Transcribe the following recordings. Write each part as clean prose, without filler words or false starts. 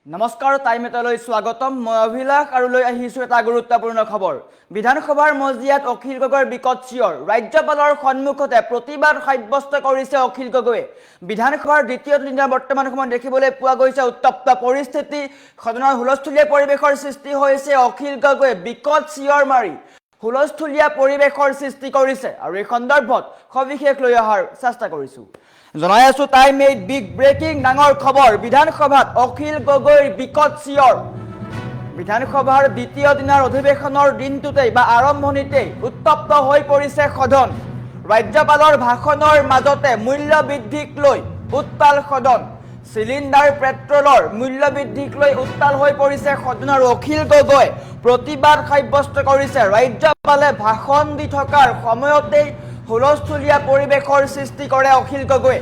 नमस्कार टाइम एटाলৈ स्वागतम मैं अभिलाष और लै आहिছো এটা গুৰুত্বপূৰ্ণ খবৰ বিধানসভাৰ মজিয়াত অখিল গগৈৰ বিকট চিঞৰ ৰাজ্যপালৰ সন্মুখতে প্ৰতিবাদ সাব্যস্ত কৰিছে অখিল গগৈয়ে বিধানসভাৰ দ্বিতীয় দিনৰ বৰ্তমান সময়ত দেখিবলৈ পোৱা গৈছে উত্তপ্ত পৰিস্থিতি সদনৰ হুলস্থুলীয়া পৰিৱেশৰ সৃষ্টি হৈছে অখিল গগৈয়ে বিকট চিঞৰ মাৰি হুলস্থুলীয়া পৰিৱেশৰ সৃষ্টি কৰিছে আৰু এই সন্দৰ্ভত সবিশেষ লৈ অহাৰ চেষ্টা কৰিছো জনাই আছো টাইম 8 বিগ ব্ৰেকিং ডাঙৰ খবৰ বিধানসভাত অখিল গগৈৰ বিকট চিঞৰ বিধানসভাৰ দ্বিতীয় দিনৰ অধিৱেশনৰ দিনটোতে বা আৰম্ভণিতে উত্তপ্ত হৈ পৰিছে সদন ৰাজ্যপালৰ ভাষণৰ মাজতে মূল্য বৃদ্ধিক লৈ উত্তাল সদন সিলিন্ডাৰ পেট্ৰলৰ মূল্য বৃদ্ধিক লৈ উত্তাল হৈ পৰিছে সদনৰ অখিল গগৈ প্ৰতিবাদ সাব্যস্ত কৰিছে ৰাজ্যপালে ভাষণ দি থকাৰ সময়তে হুলস্থুলীয়া পৰিৱেশৰ সৃষ্টি কৰে অখিল গগৈ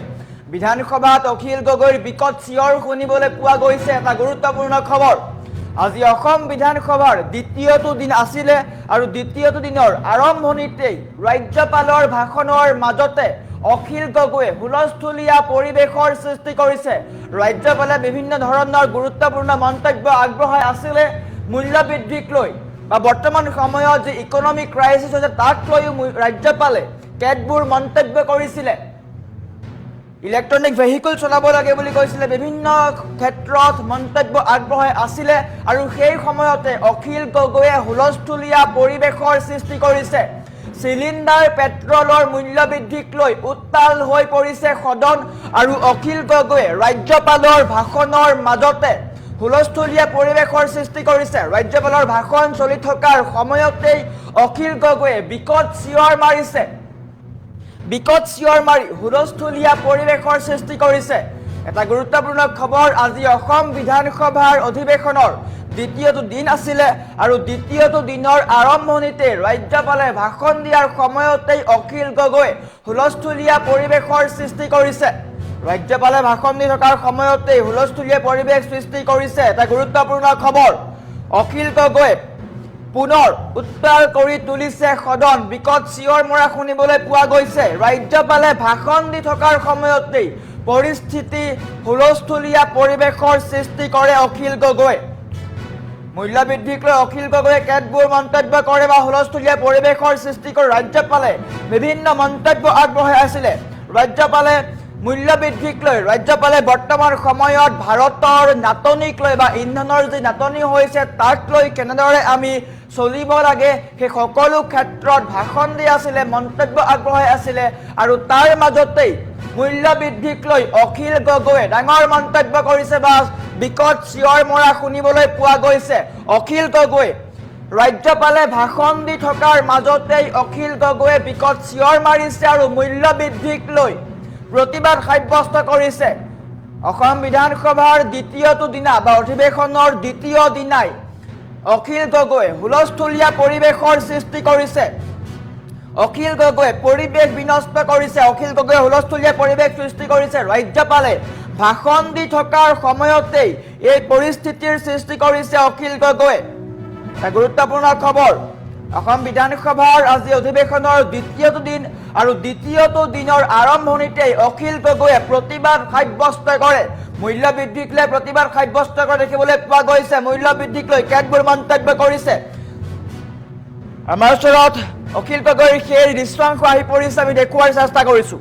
বিধানসভাত অখিল গগৈৰ বিকট চিঞৰ শুনিবলৈ পোৱা গৈছে এটা গুৰুত্বপূৰ্ণ খবৰ আজি অসম বিধানসভাৰ দ্বিতীয়টো দিন আছিল আৰু দ্বিতীয়টো দিনৰ আৰম্ভণিতে ৰাজ্যপালৰ ভাষণৰ মাজতে অখিল গগৈয়ে হুলস্থুলীয়া পৰিৱেশৰ সৃষ্টি কৰিছে ৰাজ্যপালে বিভিন্ন ধৰণৰ গুৰুত্বপূৰ্ণ মন্তব্য আগবঢ়াই আছিল মূল্য বৃদ্ধিক লৈ বা বৰ্তমান সময়ত যে ইকনমিক ক্ৰাইচিছ হৈছে তাক লৈ ৰাজ্যপালে কেতবোৰ মন্তব্য কৰিছিল ইলেক্ট্ৰনিক ভেহিকল চলাব লাগে বুলি কৈছিল বিভিন্ন ক্ষেত্ৰত মন্তব্য আগবঢ়াই আছিল আৰু সেই সময়তে অখিল গগৈয়ে হুলস্থুলীয়া পৰিৱেশৰ সৃষ্টি কৰিছে সিলিন্ডাৰ পেট্ৰলৰ মূল্য বৃদ্ধিক লৈ উত্তাল হৈ পৰিছে সদন আৰু অখিল গগৈয়ে ৰাজ্যপালৰ ভাষণৰ মাজতে হুলস্থুলীয়া পৰিৱেশৰ সৃষ্টি কৰিছে ৰাজ্যপালৰ ভাষণ চলি থকাৰ সময়তে অখিল গগৈয়ে বিকট চিঞৰ মাৰিছে বিকট চিঞৰ মাৰি হুলস্থুলীয়া পৰিৱেশৰ সৃষ্টি কৰিছে এটা গুৰুত্বপূৰ্ণ খবৰ আজি অসম বিধানসভাৰ অধিৱেশনৰ দ্বিতীয়টো দিন আছিল আৰু দ্বিতীয়টো দিনৰ আৰম্ভণিতে ৰাজ্যপালে ভাষণ দিয়াৰ সময়তে অখিল গগৈ হুলস্থুলীয়া পৰিৱেশৰ সৃষ্টি কৰিছে ৰাজ্যপালে ভাষণ দি থকাৰ সময়তে হুলস্থুলীয়া পৰিৱেশ সৃষ্টি কৰিছে এটা গুৰুত্বপূৰ্ণ খবৰ অখিল গগৈ পুনৰ উত্তাল কৰি তুলিছে সদন বিকট চিঞৰ মৰা শুনিবলৈ পোৱা গৈছে ৰাজ্যপালে ভাষণ দি থকাৰ সময়তে পৰিস্থিতি হুলস্থুলীয়া পৰিৱেশৰ সৃষ্টি কৰে অখিল গগৈ মূল্য বৃদ্ধিক লৈ অখিল গগৈয়ে কেতবোৰ মন্তব্য কৰে বা হুলস্থুলীয়া পৰিৱেশৰ সৃষ্টি কৰি ৰাজ্যপালে বিভিন্ন মন্তব্য আগবঢ়াই আছিল ৰাজ্যপালে মূল্য বৃদ্ধিক লৈ ৰাজ্যপালে বৰ্তমান সময়ত ভাৰতৰ নাটনিক লৈ বা ইন্ধনৰ যে নাটনি হৈছে তাক লৈ কেনেদৰে আমি চলিব লাগে সেই সকলো ক্ষেত্ৰত ভাষণ দি আছিল মন্তব্য আগবঢ়াই আছিল আৰু তাৰ মাজতে মূল্য বৃদ্ধিক লৈ অখিল গগৈয়ে ডাঙৰ মন্তব্য কৰিছে বা বিকট চিঞৰ মৰা শুনিবলৈ পোৱা গৈছে অখিল গগৈ ৰাজ্যপালে ভাষণ দি থকাৰ মাজতে অখিল গগৈয়ে বিকট চিঞৰ মাৰিছে আৰু মূল্য বৃদ্ধিক লৈ প্ৰতিবাদ সাব্যস্ত কৰিছে অসম বিধানসভাৰ দ্বিতীয়টো দিনা বা অধিৱেশনৰ দ্বিতীয় দিনাই অখিল গগৈ হুলস্থুলীয়া পৰিৱেশৰ সৃষ্টি কৰিছে অখিল গগৈ পৰিৱেশ বিনষ্ট কৰিছে অখিল গগৈ হুলস্থুলীয়া পৰিৱেশ সৃষ্টি কৰিছে ৰাজ্যপালে ভাষণ দি থকাৰ সময়তে এই পৰিস্থিতিৰ সৃষ্টি কৰিছে অখিল গগৈ এটা গুৰুত্বপূৰ্ণ খবৰ অসম বিধানসভাৰ আজি অধিৱেশনৰ দ্বিতীয়টো দিন আৰু দ্বিতীয়টো দিনৰ আৰম্ভণিতে অখিল গগৈয়ে প্ৰতিবাদ সাব্যস্ত কৰে মূল্য বৃদ্ধিক লৈ প্ৰতিবাদ সাব্যস্ত কৰা দেখিবলৈ পোৱা গৈছে মূল্য বৃদ্ধিক লৈ কেতবোৰ মন্তব্য কৰিছে আমাৰ ওচৰত অখিল গগৈৰ সেই দৃশ্যাংশ আহি পৰিছে আমি দেখুৱাৰ চেষ্টা কৰিছো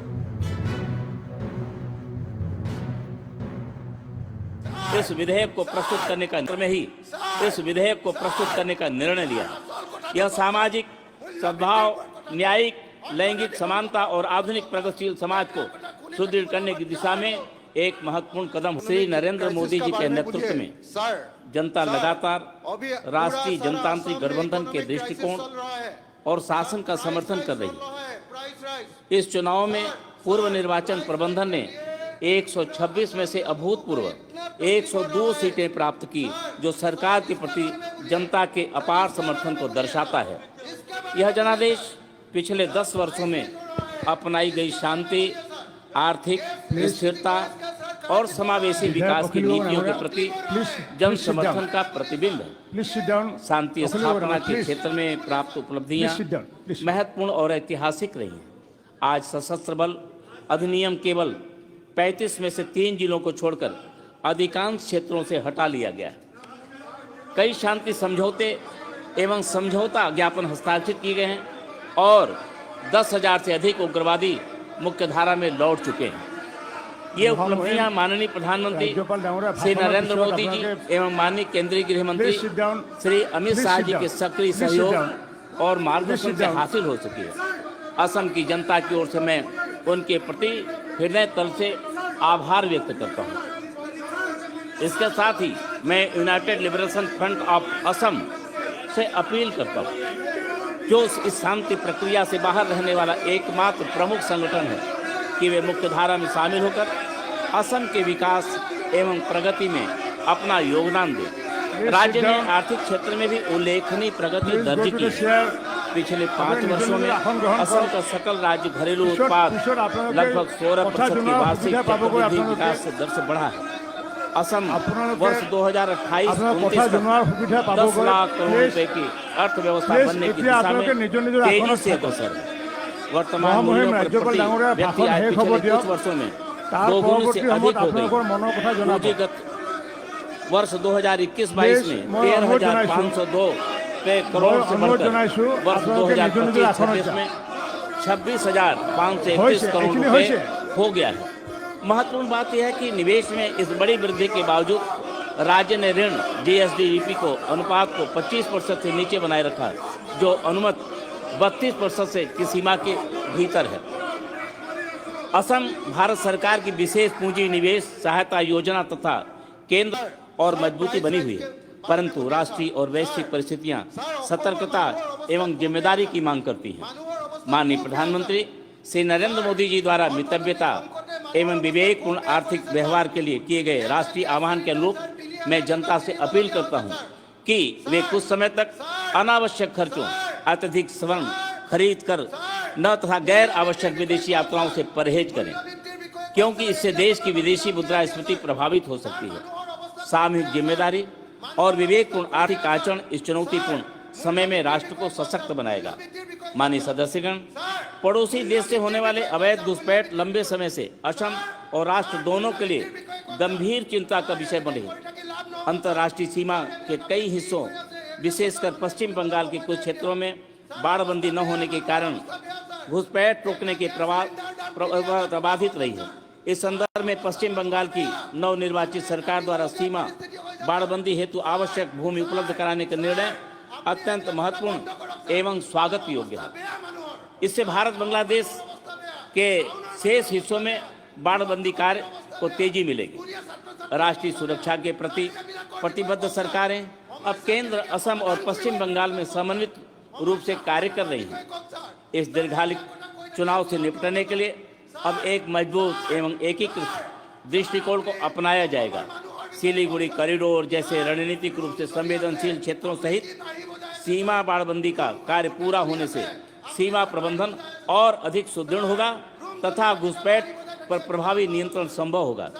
इस विधेयक को प्रस्तुत करने का में ही इस विधेयक को प्रस्तुत करने का निर्णय लिया यह सामाजिक सद्भाव न्यायिक लैंगिक समानता और आधुनिक प्रगतिशील समाज को सुदृढ़ करने की दिशा में एक महत्वपूर्ण कदम श्री नरेंद्र मोदी जी के नेतृत्व में जनता लगातार राष्ट्रीय जनतांत्रिक गठबंधन के दृष्टिकोण और शासन का समर्थन कर रही है इस चुनाव में पूर्व निर्वाचन प्रबंधन ने 126 में से अभूतपूर्व 102 सीटें प्राप्त की जो सरकार के प्रति जनता के अपार समर्थन को दर्शाता है यह जनादेश पिछले 10 वर्षों में अपनाई गई शांति आर्थिक स्थिरता और समावेशी विकास की नीतियों के प्रति जन समर्थन का प्रतिबिंब है शांति स्थापना के क्षेत्र में प्राप्त उपलब्धियां महत्वपूर्ण और ऐतिहासिक रही हैं आज सशस्त्र बल अधिनियम केवल 35 में से 3 जिलों को छोड़कर अधिकांश क्षेत्रों से हटा लिया गया है। कई शांति समझौते एवं समझौता ज्ञापन हस्ताक्षरित किए गए हैं और 10,000 से अधिक उग्रवादी मुख्यधारा में लौट चुके हैं। ये उपलब्धियां माननीय प्रधानमंत्री श्री नरेंद्र मोदी जी एवं माननीय केंद्रीय गृह मंत्री श्री अमित शाह जी के सक्रिय सहयोग और मार्गदर्शन से हासिल हो सकी है। असम की जनता की ओर से मैं उनके प्रति हृदय तल से आभार व्यक्त करता हूँ। इसके साथ ही मैं United liberation front of Assam से अपील करता हूँ, जो इस शांति प्रक्रिया से बाहर रहने वाला एकमात्र प्रमुख संगठन है, कि वे मुख्यधारा में शामिल होकर असम के विकास एवं प्रगति में अपना योगदान दें। राज्य ने आर्थिक क्षेत्र में भी उल्लेखनीय प्रगति दर्ज की है। पिछले 5 वर्षों में असम का सकल राज्य घरेलू उत्पाद लगभग 16% की वार्षिक वृद्धि विकास दर से बढ़ा है। असम वर्ष 2028-29 तक 10 लाख करोड़ रुपए की अर्थव्यवस्था बनने की दिशा में तेजी से अग्रसर है। वर्तमान मूल्यों पर प्रति व्यक्ति आय पिछले कुछ वर्षों में 2 गुना से अधिक हो गई। पूंजीगत वर्ष 2021-22 में 13,502 करोड़ से बढ़कर वर्ष 2025-26 में 26,531 करोड़ रुपए हो गया है। महत्वपूर्ण बात यह है कि निवेश में इस बड़ी वृद्धि के बावजूद राज्य ने ऋण GSDP को अनुपात को 25% से नीचे बनाए रखा, जो अनुमत 32% से की सीमा के भीतर है। असम भारत सरकार की विशेष पूंजी निवेश सहायता योजना तथा केंद्र और मजबूती बनी हुई है, परंतु राष्ट्रीय और वैश्विक परिस्थितियां सतर्कता एवं जिम्मेदारी की मांग करती हैं। माननीय प्रधानमंत्री श्री नरेंद्र मोदी जी द्वारा मितव्यता एवं विवेकपूर्ण आर्थिक व्यवहार के लिए किए गए राष्ट्रीय आह्वान के अनुरूप मैं जनता से अपील करता हूं कि वे कुछ समय तक अनावश्यक खर्चों, अत्यधिक स्वर्ण खरीद कर न तथा गैर आवश्यक विदेशी यात्राओं से परहेज करें, क्योंकि इससे देश की विदेशी मुद्रास्फीति प्रभावित हो सकती है। सामूहिक जिम्मेदारी और विवेकपूर्ण आर्थिक आचरण इस चुनौतीपूर्ण समय में राष्ट्र को सशक्त बनाएगा। माननीय सदस्यगण, पड़ोसी देश से होने वाले अवैध घुसपैठ लंबे समय से असम और राष्ट्र दोनों के लिए गंभीर चिंता का विषय बने। अंतर्राष्ट्रीय सीमा के कई हिस्सों, विशेषकर पश्चिम बंगाल के कुछ क्षेत्रों में बाड़बंदी न होने के कारण घुसपैठ रोकने के प्रबाधित रही है। इस संदर्भ में पश्चिम बंगाल की नवनिर्वाचित सरकार द्वारा सीमा बाड़बंदी हेतु आवश्यक भूमि उपलब्ध कराने का निर्णय अत्यंत महत्वपूर्ण एवं स्वागत योग्य है। इससे भारत बांग्लादेश के शेष हिस्सों में बाड़बंदी कार्य को तेजी मिलेगी। राष्ट्रीय सुरक्षा के प्रति प्रतिबद्ध सरकारें अब केंद्र, असम और पश्चिम बंगाल में समन्वित रूप से कार्य कर रही हैं। इस दीर्घकालिक चुनाव से निपटने के लिए अब एक मजबूत एवं एकीकृत दृष्टिकोण को अपनाया जाएगा। सिलीगुड़ी कॉरिडोर जैसे रणनीतिक रूप से संवेदनशील क्षेत्रों सहित सीमा बाड़बंदी का कार्य पूरा होने से सीमा प्रबंधन और अधिक सुदृढ़ होगा तथा घुसपैठ पर प्रभावी नियंत्रण संभव होगा।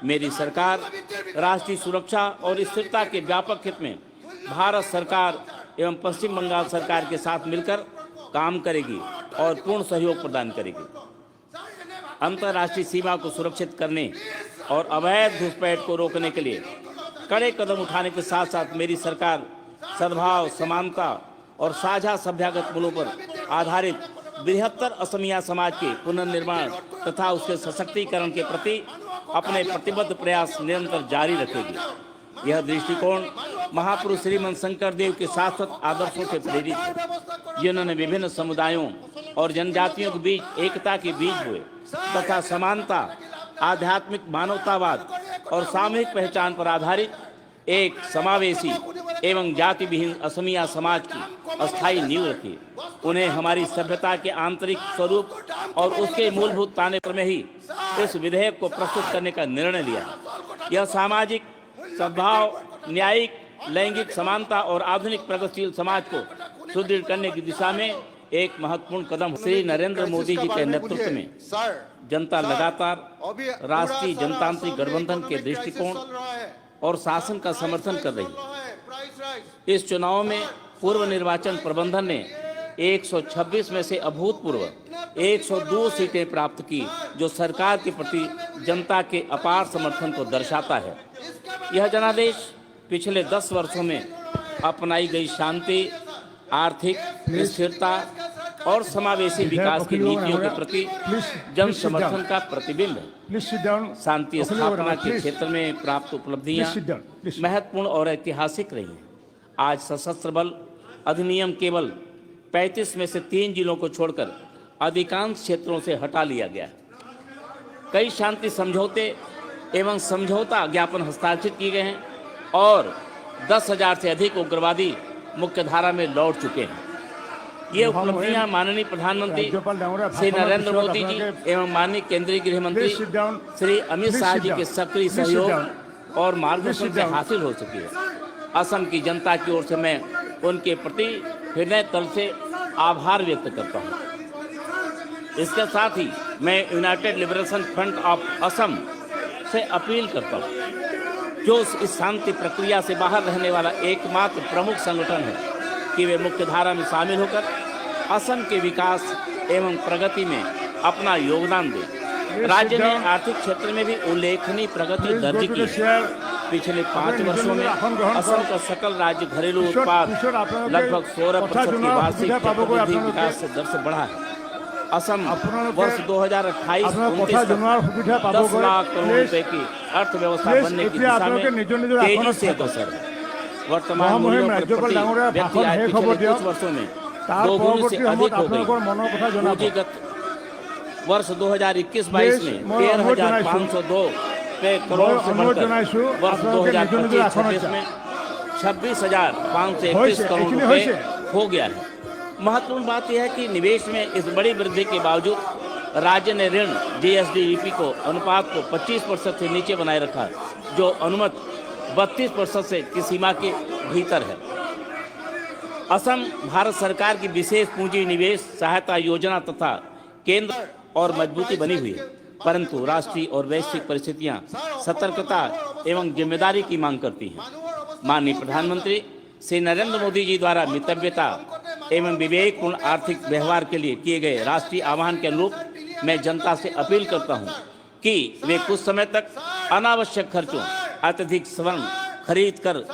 मेरी सरकार राष्ट्रीय सुरक्षा और स्थिरता के व्यापक हित में भारत सरकार एवं पश्चिम बंगाल सरकार के साथ मिलकर काम करेगी और पूर्ण सहयोग प्रदान करेगी। अंतर्राष्ट्रीय सीमा को सुरक्षित करने और अवैध घुसपैठ को रोकने के लिए कड़े कदम उठाने के साथ साथ मेरी सरकार सद्भाव, समानता और साझा सभ्यगत मूल्यों पर आधारित बृहत्तर असमिया समाज के पुनर्निर्माण तथा उसके सशक्तिकरण के प्रति अपने प्रतिबद्ध प्रयास निरंतर जारी रखेगी। यह दृष्टिकोण महापुरुष श्रीमंत शंकर देव के शाश्वत आदर्शों से प्रेरित है, जिन्होंने विभिन्न समुदायों और जनजातियों के बीच एकता के बीज बोए तथा समानता, आध्यात्मिक मानवतावाद और सामूहिक पहचान पर आधारित एक समावेशी एवं जाति विहीन असमिया समाज की अस्थायी नींव रखी। उन्हें हमारी सभ्यता के आंतरिक स्वरूप और उसके मूलभूत ताने पर में ही इस विधेयक को प्रस्तुत करने का निर्णय लिया। यह सामाजिक सद्भाव, न्यायिक, लैंगिक समानता और आधुनिक प्रगतिशील समाज को सुदृढ़ करने की दिशा में एक महत्वपूर्ण कदम। श्री नरेंद्र मोदी जी के नेतृत्व में जनता लगातार राष्ट्रीय जनतांत्रिक गठबंधन के दृष्टिकोण और शासन का समर्थन कर रही है। इस चुनाव में पूर्व निर्वाचन प्रबंधन ने 126 में से अभूतपूर्व 102 सीटें प्राप्त की, जो सरकार के प्रति जनता के अपार समर्थन को दर्शाता है। यह जनादेश पिछले 10 वर्षों में अपनाई गई शांति, आर्थिक स्थिरता और समावेशी विकास की नीतियों के प्रति जन समर्थन का प्रतिबिंब है। शांति स्थापना के क्षेत्र में प्राप्त उपलब्धियां महत्वपूर्ण और ऐतिहासिक रही हैं। आज सशस्त्र बल अधिनियम केवल 35 में से 3 जिलों को छोड़कर अधिकांश क्षेत्रों से हटा लिया गया है। कई शांति समझौते एवं समझौता ज्ञापन हस्ताक्षरित किए गए हैं और 10,000 से अधिक उग्रवादी मुख्यधारा में लौट चुके हैं। ये उपलब्धियां माननीय प्रधानमंत्री श्री नरेंद्र मोदी जी एवं माननीय केंद्रीय गृह मंत्री श्री अमित शाह जी के सक्रिय सहयोग और मार्गदर्शन से हासिल हो सकी है। असम की जनता की ओर से मैं उनके प्रति हृदय तल से आभार व्यक्त करता हूं। इसके साथ ही मैं United liberation front of Assam से अपील करता हूं, जो इस शांति प्रक्रिया से बाहर रहने वाला एकमात्र प्रमुख संगठन है, कि वे मुख्यधारा में शामिल होकर असम के विकास एवं प्रगति में अपना योगदान दें। राज्य ने आर्थिक क्षेत्र में भी उल्लेखनीय प्रगति दर्ज की है। पिछले 5 वर्षों में असम का सकल राज्य घरेलू उत्पाद लगभग 16% की वार्षिक वृद्धि विकास दर से बढ़ा है। असम वर्ष 2028-29 तक 10 लाख करोड़ रुपए की अर्थव्यवस्था बनने की दिशा में तेजी से अग्रसर है। वर्तमान मूल्यों पर प्रति व्यक्ति आय पिछले कुछ वर्षों में 2 गुना से अधिक हो गई। पूंजीगत वर्ष 2021-22 में 13,502 करोड़ से बढ़कर वर्ष 2025-26 में 26,531 करोड़ रुपए हो गया है। महत्वपूर्ण बात यह है कि निवेश में इस बड़ी वृद्धि के बावजूद राज्य ने ऋण GSDP को अनुपात को 25% से नीचे बनाए रखा, जो अनुमत 32% से की सीमा के भीतर है। असम भारत सरकार की विशेष पूंजी निवेश सहायता योजना तथा केंद्र और मजबूती बनी हुई है, परंतु राष्ट्रीय और वैश्विक परिस्थितियां सतर्कता एवं जिम्मेदारी की मांग करती हैं। माननीय प्रधानमंत्री श्री नरेंद्र मोदी जी द्वारा मितव्यता एवं विवेकपूर्ण आर्थिक व्यवहार के लिए किए गए राष्ट्रीय आह्वान के अनुरूप मैं जनता से अपील करता हूं कि वे कुछ समय तक अनावश्यक खर्चों, अत्यधिक स्वर्ण खरीद कर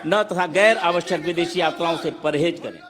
न तथा गैर आवश्यक विदेशी यात्राओं से परहेज करें।